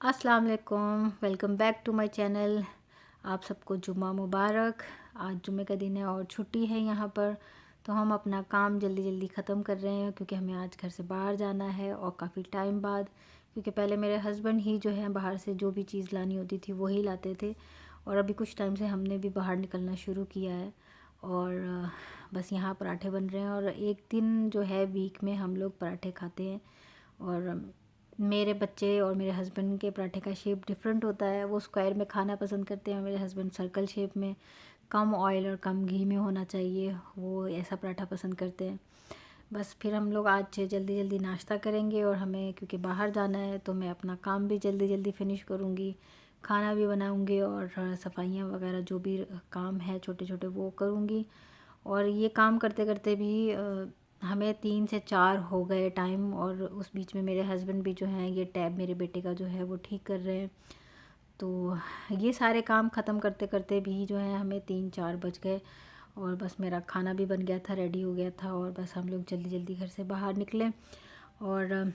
अस्सलाम वालेकुम, welcome back to my channel. आप सबको जुम्मा मुबारक। आज जुम्मे का दिन है और छुट्टी है यहाँ पर, तो हम अपना काम जल्दी जल्दी ख़त्म कर रहे हैं क्योंकि हमें आज घर से बाहर जाना है और काफ़ी टाइम बाद। क्योंकि पहले मेरे हस्बैंड ही जो है बाहर से जो भी चीज़ लानी होती थी वही लाते थे, और अभी कुछ टाइम से हमने भी बाहर निकलना शुरू किया है। और बस यहाँ पराठे बन रहे हैं, और एक दिन जो है वीक में हम लोग पराठे खाते हैं। और मेरे बच्चे और मेरे हस्बैंड के पराठे का शेप डिफरेंट होता है। वो स्क्वायर में खाना पसंद करते हैं, मेरे हस्बैंड सर्कल शेप में, कम ऑयल और कम घी में होना चाहिए, वो ऐसा पराठा पसंद करते हैं। बस फिर हम लोग आज जल्दी जल्दी नाश्ता करेंगे, और हमें क्योंकि बाहर जाना है तो मैं अपना काम भी जल्दी जल्दी फिनिश करूँगी, खाना भी बनाऊँगी और सफाइयाँ वगैरह जो भी काम है छोटे छोटे वो करूँगी। और ये काम करते करते भी हमें 3 से 4 हो गए टाइम, और उस बीच में मेरे हस्बैंड भी जो हैं ये टैब मेरे बेटे का जो है वो ठीक कर रहे हैं। तो ये सारे काम ख़त्म करते करते भी जो है हमें 3-4 बज गए, और बस मेरा खाना भी बन गया था, रेडी हो गया था, और बस हम लोग जल्दी जल्दी घर से बाहर निकले। और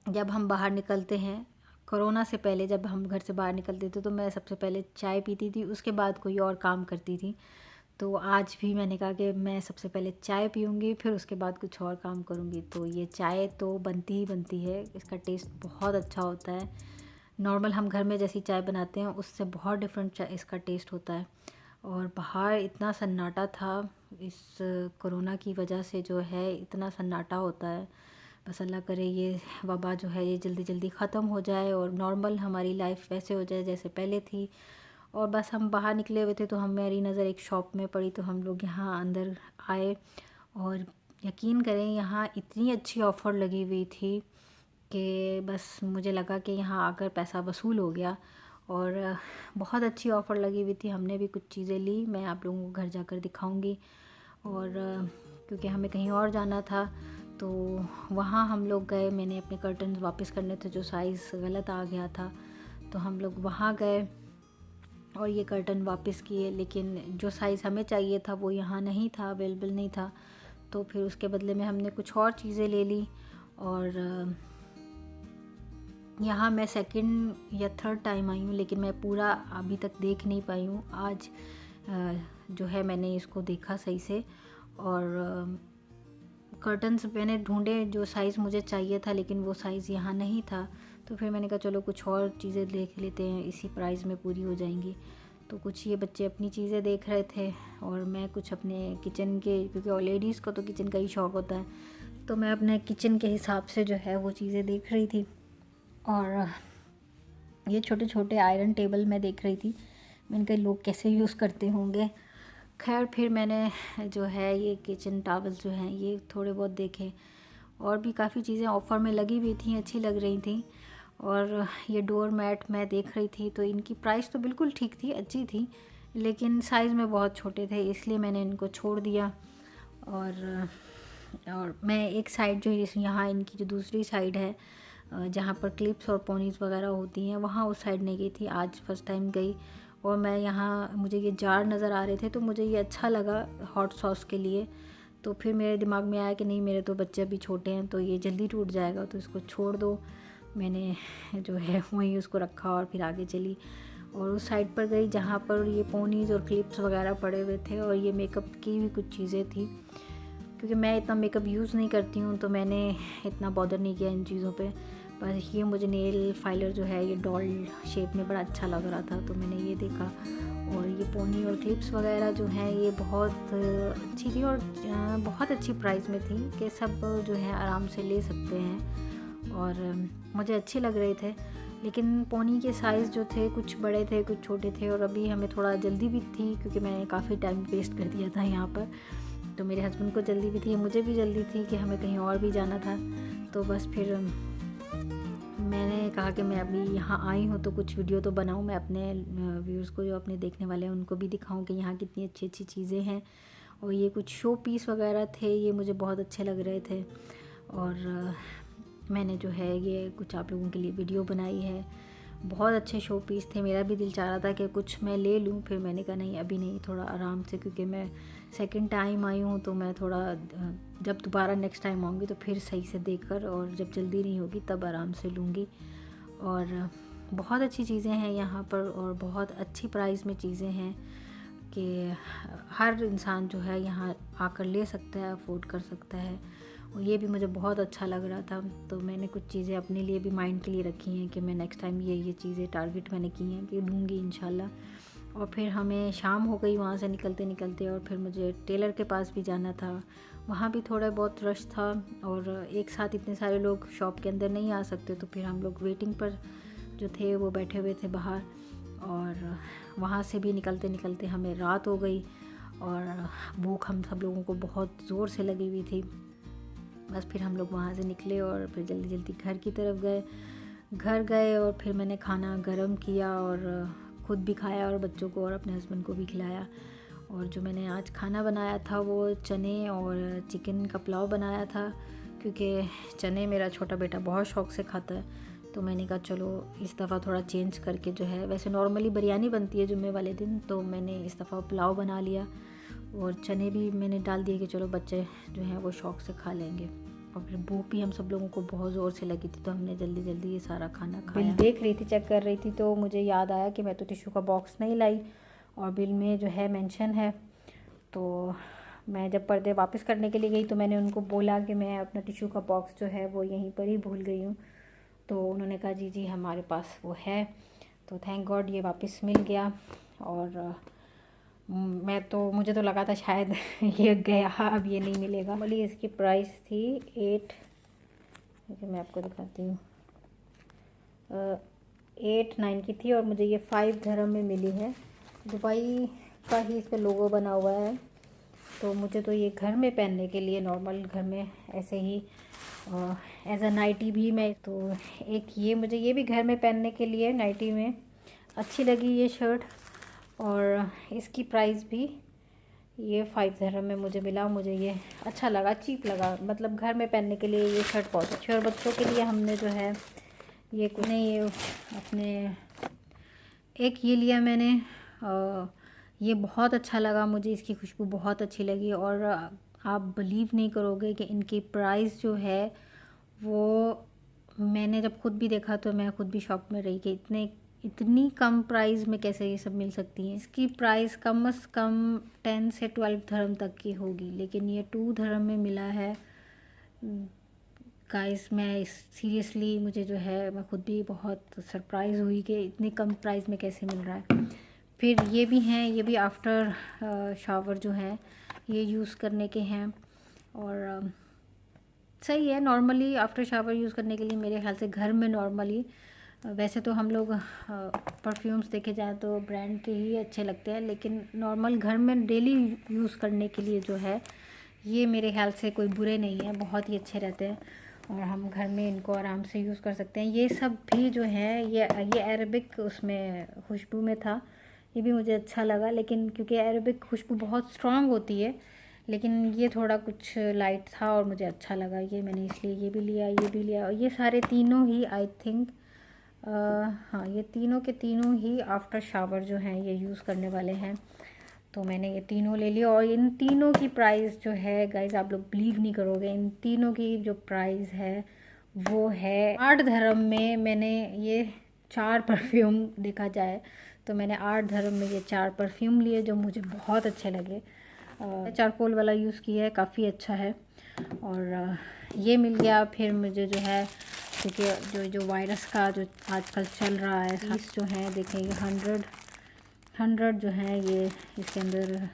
जब हम बाहर निकलते हैं, कोरोना से पहले जब हम घर से बाहर निकलते थे तो मैं सबसे पहले चाय पीती थी, उसके बाद कोई और काम करती थी। तो आज भी मैंने कहा कि मैं सबसे पहले चाय पीऊँगी, फिर उसके बाद कुछ और काम करूँगी। तो ये चाय तो बनती ही बनती है, इसका टेस्ट बहुत अच्छा होता है। नॉर्मल हम घर में जैसी चाय बनाते हैं उससे बहुत डिफरेंट इसका टेस्ट होता है। और बाहर इतना सन्नाटा था, इस कोरोना की वजह से जो है इतना सन्नाटा होता है। बस अल्लाह करे ये वबा जो है ये जल्दी जल्दी ख़त्म हो जाए और नॉर्मल हमारी लाइफ वैसे हो जाए जैसे पहले थी। और बस हम बाहर निकले हुए थे तो हमारी नज़र एक शॉप में पड़ी, तो हम लोग यहाँ अंदर आए, और यकीन करें यहाँ इतनी अच्छी ऑफ़र लगी हुई थी कि बस मुझे लगा कि यहाँ आकर पैसा वसूल हो गया। और बहुत अच्छी ऑफ़र लगी हुई थी, हमने भी कुछ चीज़ें ली, मैं आप लोगों को घर जाकर दिखाऊंगी। और क्योंकि हमें कहीं और जाना था तो वहाँ हम लोग गए, मैंने अपने कर्टन्स वापस करने थे, जो साइज़ गलत आ गया था, तो हम लोग वहाँ गए और ये कर्टन वापस किए। लेकिन जो साइज़ हमें चाहिए था वो यहाँ नहीं था, अवेलेबल नहीं था, तो फिर उसके बदले में हमने कुछ और चीज़ें ले ली। और यहाँ मैं सेकंड या थर्ड टाइम आई हूँ, लेकिन मैं पूरा अभी तक देख नहीं पाई हूँ। आज जो है मैंने इसको देखा सही से, और कर्टन्स मैंने ढूंढे जो साइज़ मुझे चाहिए था, लेकिन वो साइज़ यहाँ नहीं था। तो फिर मैंने कहा चलो कुछ और चीज़ें देख लेते हैं, इसी प्राइस में पूरी हो जाएंगी। तो कुछ ये बच्चे अपनी चीज़ें देख रहे थे और मैं कुछ अपने किचन के, क्योंकि लेडीज़ को तो किचन का ही शौक़ होता है, तो मैं अपने किचन के हिसाब से जो है वो चीज़ें देख रही थी। और ये छोटे छोटे आयरन टेबल मैं देख रही थी, मैंने कहा लोग कैसे यूज़ करते होंगे। खैर फिर मैंने जो है ये किचन टॉवल्स जो हैं ये थोड़े बहुत देखे, और भी काफ़ी चीज़ें ऑफ़र में लगी हुई थी, अच्छी लग रही थी। और ये डोर मैट मैं देख रही थी, तो इनकी प्राइस तो बिल्कुल ठीक थी, अच्छी थी, लेकिन साइज़ में बहुत छोटे थे, इसलिए मैंने इनको छोड़ दिया। और मैं एक साइड जो यहाँ इनकी जो दूसरी साइड है जहाँ पर क्लिप्स और पोनीज़ वगैरह होती हैं, वहाँ उस साइड नहीं गई थी, आज फर्स्ट टाइम गई। और मैं यहाँ, मुझे ये जार नज़र आ रहे थे तो मुझे ये अच्छा लगा हॉट सॉस के लिए। तो फिर मेरे दिमाग में आया कि नहीं, मेरे तो बच्चे अभी छोटे हैं तो ये जल्दी टूट जाएगा, तो इसको छोड़ दो। मैंने जो है वहीं उसको रखा और फिर आगे चली, और उस साइड पर गई जहाँ पर ये पोनीज़ और क्लिप्स वगैरह पड़े हुए थे, और ये मेकअप की भी कुछ चीज़ें थी। क्योंकि मैं इतना मेकअप यूज़ नहीं करती हूँ तो मैंने इतना बॉदर नहीं किया इन चीज़ों पे। बस ये मुझे नेल फाइलर जो है ये डॉल शेप में बड़ा अच्छा लग रहा था, तो मैंने ये देखा। और ये पोनी और क्लिप्स वगैरह जो हैं ये बहुत अच्छी थी, और बहुत अच्छी प्राइस में थी कि सब जो है आराम से ले सकते हैं, और मुझे अच्छे लग रहे थे। लेकिन पोनी के साइज़ जो थे कुछ बड़े थे कुछ छोटे थे, और अभी हमें थोड़ा जल्दी भी थी क्योंकि मैंने काफ़ी टाइम वेस्ट कर दिया था यहाँ पर। तो मेरे हस्बैंड को जल्दी भी थी, मुझे भी जल्दी थी कि हमें कहीं और भी जाना था। तो बस फिर मैंने कहा कि मैं अभी यहाँ आई हूँ तो कुछ वीडियो तो बनाऊँ, मैं अपने व्यूअर्स को, जो अपने देखने वाले हैं उनको भी दिखाऊँ कि यहाँ कितनी अच्छी अच्छी चीज़ें हैं। और ये कुछ शो पीस वगैरह थे, ये मुझे बहुत अच्छे लग रहे थे, और मैंने जो है ये कुछ आप लोगों के लिए वीडियो बनाई है। बहुत अच्छे शो पीस थे, मेरा भी दिल चाह रहा था कि कुछ मैं ले लूँ, फिर मैंने कहा नहीं अभी नहीं, थोड़ा आराम से, क्योंकि मैं सेकंड टाइम आई हूँ तो मैं थोड़ा जब दोबारा नेक्स्ट टाइम आऊँगी तो फिर सही से देखकर, और जब जल्दी नहीं होगी तब आराम से लूँगी। और बहुत अच्छी चीज़ें हैं यहाँ पर और बहुत अच्छी प्राइस में चीज़ें हैं कि हर इंसान जो है यहाँ आकर ले सकता है, अफोर्ड कर सकता है। और ये भी मुझे बहुत अच्छा लग रहा था, तो मैंने कुछ चीज़ें अपने लिए भी माइंड के लिए रखी हैं कि मैं नेक्स्ट टाइम ये चीज़ें टारगेट मैंने की हैं कि लूँगी इंशाल्लाह। और फिर हमें शाम हो गई वहाँ से निकलते निकलते, और फिर मुझे टेलर के पास भी जाना था। वहाँ भी थोड़ा बहुत रश था और एक साथ इतने सारे लोग शॉप के अंदर नहीं आ सकते, तो फिर हम लोग वेटिंग पर जो थे वो बैठे हुए थे बाहर। और वहाँ से भी निकलते निकलते हमें रात हो गई और भूख हम सब लोगों को बहुत ज़ोर से लगी हुई थी। बस फिर हम लोग वहाँ से निकले और फिर जल्दी जल्दी घर की तरफ गए और फिर मैंने खाना गरम किया और ख़ुद भी खाया और बच्चों को और अपने हस्बैंड को भी खिलाया। और जो मैंने आज खाना बनाया था वो चने और चिकन का पुलाव बनाया था, क्योंकि चने मेरा छोटा बेटा बहुत शौक़ से खाता है। तो मैंने कहा चलो इस दफ़ा थोड़ा चेंज करके जो है, वैसे नॉर्मली बिरयानी बनती है जुम्मे वाले दिन, तो मैंने इस दफ़ा पुलाव बना लिया और चने भी मैंने डाल दिए कि चलो बच्चे जो हैं वो शौक़ से खा लेंगे। और फिर भूख भी हम सब लोगों को बहुत ज़ोर से लगी थी, तो हमने जल्दी जल्दी ये सारा खाना खाया। बिल देख रही थी, चेक कर रही थी, तो मुझे याद आया कि मैं तो टिश्यू का बॉक्स नहीं लाई और बिल में जो है मेंशन है। तो मैं जब पर्दे वापस करने के लिए गई तो मैंने उनको बोला कि मैं अपना टिश्यू का बॉक्स जो है वो यहीं पर ही भूल गई हूँ। तो उन्होंने कहा जी जी हमारे पास वो है। तो थैंक गॉड ये वापस मिल गया। और मुझे तो लगा था शायद ये गया, अब ये नहीं मिलेगा। बोली इसकी प्राइस थी 8, मैं आपको दिखाती हूँ, 8-9 की थी और मुझे ये 5 dirham में मिली है। दुबई का ही इस पर लोगो बना हुआ है। तो मुझे तो ये घर में पहनने के लिए, नॉर्मल घर में ऐसे ही एज अ नाइटी भी मैं, तो एक ये मुझे ये भी घर में पहनने के लिए नाइटी में अच्छी लगी ये शर्ट। और इसकी प्राइस भी ये 5 dirham में मुझे मिला। मुझे ये अच्छा लगा, चीप लगा, मतलब घर में पहनने के लिए ये शर्ट बहुत अच्छी है। और बच्चों के लिए हमने जो है ये कुछ नहीं, ये अपने एक ये लिया मैंने, ये बहुत अच्छा लगा मुझे, इसकी खुशबू बहुत अच्छी लगी। और आप बिलीव नहीं करोगे कि इनकी प्राइस जो है वो मैंने जब खुद भी देखा तो मैं खुद भी शॉक में रही कि इतनी कम प्राइस में कैसे ये सब मिल सकती हैं। इसकी प्राइस कम से कम 10 से 12 dirham तक की होगी, लेकिन ये 2 dirham में मिला है। गाइस मैं सीरियसली मुझे जो है मैं खुद भी बहुत सरप्राइज़ हुई कि इतनी कम प्राइस में कैसे मिल रहा है। फिर ये भी हैं, ये भी आफ्टर शावर जो हैं ये यूज़ करने के हैं और सही है। नॉर्मली आफ्टर शावर यूज़ करने के लिए मेरे ख्याल से घर में नॉर्मली, वैसे तो हम लोग परफ्यूम्स देखे जाए तो ब्रांड के ही अच्छे लगते हैं, लेकिन नॉर्मल घर में डेली यूज़ करने के लिए जो है ये मेरे ख्याल से कोई बुरे नहीं है, बहुत ही अच्छे रहते हैं और हम घर में इनको आराम से यूज़ कर सकते हैं। ये सब भी जो है ये अरेबिक उसमें खुशबू में था, ये भी मुझे अच्छा लगा, लेकिन क्योंकि अरेबिक खुशबू बहुत स्ट्रॉन्ग होती है, लेकिन ये थोड़ा कुछ लाइट था और मुझे अच्छा लगा, ये मैंने इसलिए ये भी लिया। और ये सारे तीनों ही आई थिंक हाँ, ये तीनों के तीनों ही आफ्टर शावर जो हैं ये यूज़ करने वाले हैं। तो मैंने ये तीनों ले लिया और इन तीनों की प्राइस जो है गाइस आप लोग बिलीव नहीं करोगे, इन तीनों की जो प्राइस है वो है 8 dirham में। मैंने ये 4 परफ्यूम देखा जाए तो मैंने 8 dirham में ये 4 परफ्यूम लिए जो मुझे बहुत अच्छे लगे। चारकोल वाला यूज़ किया है, काफ़ी अच्छा है। और ये मिल गया। फिर मुझे जो है क्योंकि जो वायरस का जो आजकल चल रहा है, इस जो है देखें ये 100 जो हैं ये इसके अंदर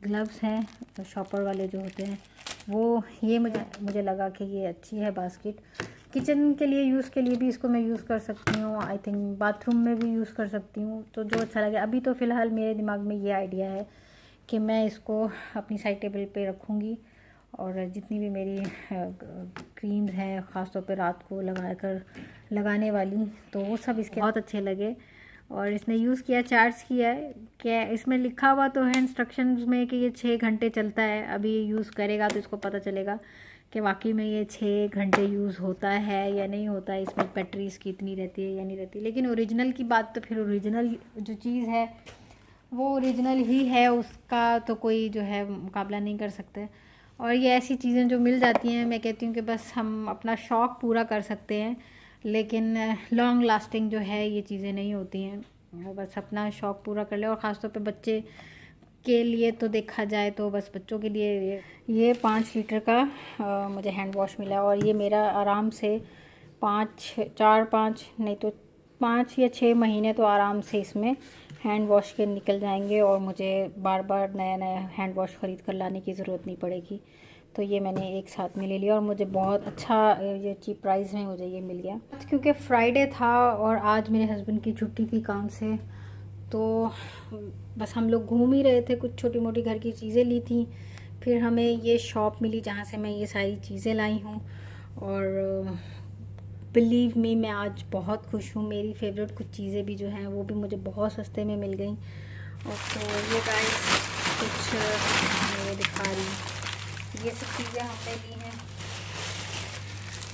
ग्लव्स हैं शॉपर वाले जो होते हैं वो, ये मुझे लगा कि ये अच्छी है बास्केट। किचन के लिए यूज़ के लिए भी इसको मैं यूज़ कर सकती हूँ, आई थिंक बाथरूम में भी यूज़ कर सकती हूँ, तो जो अच्छा लगे। अभी तो फ़िलहाल मेरे दिमाग में ये आइडिया है कि मैं इसको अपनी साइड टेबल पे रखूँगी और जितनी भी मेरी क्रीम्स हैं ख़ास तौर पे रात को लगाने वाली, तो वो सब इसके बहुत अच्छे लगे। और इसने यूज़ किया, चार्ज किया है, क्या इसमें लिखा हुआ तो है इंस्ट्रक्शंस में कि ये 6 घंटे चलता है। अभी यूज़ करेगा तो इसको पता चलेगा कि वाकई में ये 6 घंटे यूज़ होता है या नहीं होता है, इसमें बैटरी इसकी इतनी रहती है या नहीं रहती। लेकिन ओरिजिनल की बात तो फिर ओरिजिनल जो चीज़ है वो ओरिजिनल ही है, उसका तो कोई जो है मुकाबला नहीं कर सकते। और ये ऐसी चीज़ें जो मिल जाती हैं, मैं कहती हूँ कि बस हम अपना शौक़ पूरा कर सकते हैं, लेकिन लॉन्ग लास्टिंग जो है ये चीज़ें नहीं होती हैं। बस अपना शौक़ पूरा कर ले, और ख़ासतौर पे बच्चे के लिए तो देखा जाए तो बस बच्चों के लिए ये 5 लीटर का मुझे हैंड वॉश मिला, और ये मेरा आराम से 5 नहीं तो 5 या 6 महीने तो आराम से इसमें हैंड वॉश के निकल जाएंगे, और मुझे बार बार नया नया हैंड वॉश ख़रीद कर लाने की ज़रूरत नहीं पड़ेगी। तो ये मैंने एक साथ में ले लिया, और मुझे बहुत अच्छा ये चीप प्राइस में मुझे ये मिल गया, क्योंकि फ्राइडे था और आज मेरे हस्बैंड की छुट्टी थी काम से। तो बस हम लोग घूम ही रहे थे, कुछ छोटी मोटी घर की चीज़ें ली थी, फिर हमें ये शॉप मिली जहाँ से मैं ये सारी चीज़ें लाई हूँ। और बिलीव मी, मैं आज बहुत खुश हूँ। मेरी फेवरेट कुछ चीज़ें भी जो हैं वो भी मुझे बहुत सस्ते में मिल गई। और तो ये गाइस कुछ मैं दिखा रही हूँ, ये सब चीज़ें हमने ली हैं।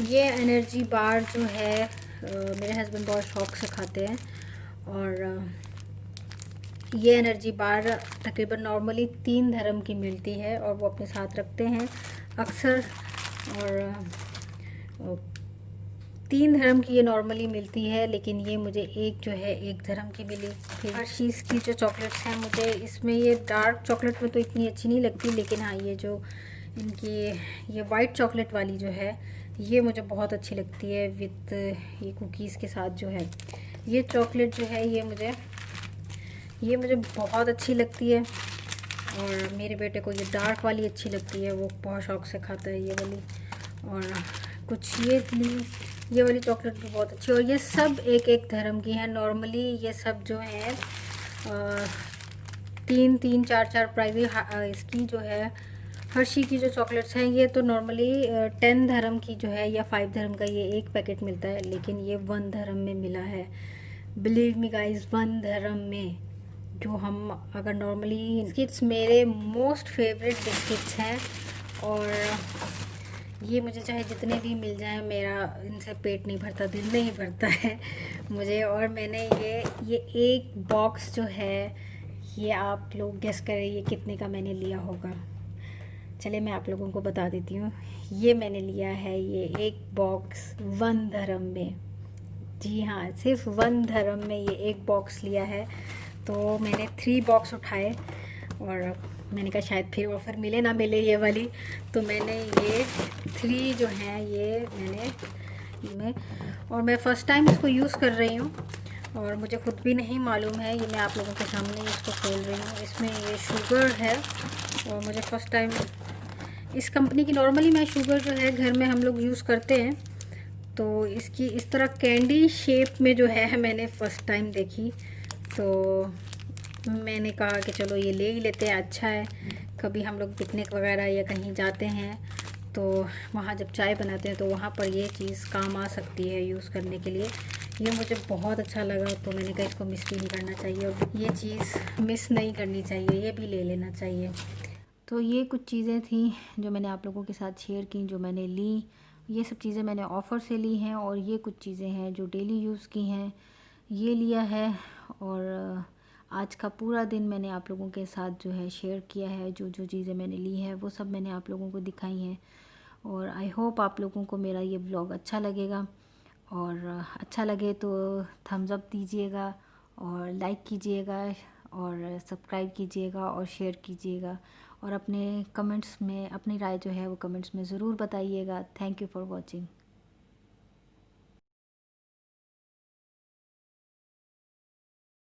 ये एनर्जी बार जो है मेरे हस्बैंड बहुत शौक़ से खाते हैं, और ये एनर्जी बार तकरीबन नॉर्मली 3 धर्म की मिलती है, और वो अपने साथ रखते हैं अक्सर। और 3 धर्म की ये नॉर्मली मिलती है, लेकिन ये मुझे एक जो है 1 धर्म की मिली। फिर हर्शीज़ की जो चॉकलेट्स हैं, मुझे इसमें ये डार्क चॉकलेट में तो इतनी अच्छी नहीं लगती, लेकिन हाँ ये जो इनकी ये वाइट चॉकलेट वाली जो है ये मुझे बहुत अच्छी लगती है, विथ ये कुकीज़ के साथ जो है ये चॉकलेट जो है ये मुझे बहुत अच्छी लगती है। और मेरे बेटे को ये डार्क वाली अच्छी लगती है, वो बहुत शौक़ से खाता है ये वाली। और कुछ ये वाली चॉकलेट भी बहुत अच्छी है, और ये सब एक एक धर्म की है। नॉर्मली ये सब जो है 3-3, 4-4 प्राइस इसकी जो है हर्शी की जो चॉकलेट्स हैं, ये तो नॉर्मली 10 धर्म की जो है या 5 धर्म का ये एक पैकेट मिलता है, लेकिन ये 1 धर्म में मिला है। बिलीव मी गाइस, 1 धर्म में, जो हम अगर नॉर्मली बिस्किट्स मेरे मोस्ट फेवरेट बिस्किट्स हैं, और ये मुझे चाहे जितने भी मिल जाएं, मेरा इनसे पेट नहीं भरता, दिल नहीं भरता है मुझे। और मैंने ये एक बॉक्स जो है, ये आप लोग गेस करें ये कितने का मैंने लिया होगा। चले मैं आप लोगों को बता देती हूँ। ये मैंने लिया है ये एक बॉक्स 1 धर्म में। जी हाँ, सिर्फ 1 धर्म में ये एक बॉक्स लिया है। तो मैंने 3 बॉक्स उठाए, और मैंने कहा शायद फिर ऑफ़र मिले ना मिले ये वाली, तो मैंने ये 3 जो हैं ये और मैं फ़र्स्ट टाइम इसको यूज़ कर रही हूँ, और मुझे खुद भी नहीं मालूम है। ये मैं आप लोगों के सामने इसको खोल रही हूँ। इसमें ये शुगर है, और मुझे फ़र्स्ट टाइम इस कंपनी की, नॉर्मली मैं शुगर जो है घर में हम लोग यूज़ करते हैं, तो इसकी इस तरह कैंडी शेप में जो है मैंने फ़र्स्ट टाइम देखी। तो मैंने कहा कि चलो ये ले ही लेते हैं, अच्छा है। कभी हम लोग पिकनिक वगैरह या कहीं जाते हैं तो वहाँ जब चाय बनाते हैं तो वहाँ पर ये चीज़ काम आ सकती है यूज़ करने के लिए। ये मुझे बहुत अच्छा लगा, तो मैंने कहा इसको मिस भी नहीं करना चाहिए, और ये चीज़ मिस नहीं करनी चाहिए, ये भी ले लेना चाहिए। तो ये कुछ चीज़ें थी जो मैंने आप लोगों के साथ शेयर की, जो मैंने ली। ये सब चीज़ें मैंने ऑफ़र से ली हैं, और ये कुछ चीज़ें हैं जो डेली यूज़ की हैं, ये लिया है। और आज का पूरा दिन मैंने आप लोगों के साथ जो है शेयर किया है, जो जो चीज़ें मैंने ली हैं वो सब मैंने आप लोगों को दिखाई हैं। और आई होप आप लोगों को मेरा ये व्लॉग अच्छा लगेगा, और अच्छा लगे तो थम्स अप दीजिएगा, और लाइक कीजिएगा, और सब्सक्राइब कीजिएगा, और शेयर कीजिएगा, और अपने कमेंट्स में अपनी राय जो है वो कमेंट्स में ज़रूर बताइएगा। Thank you for watching.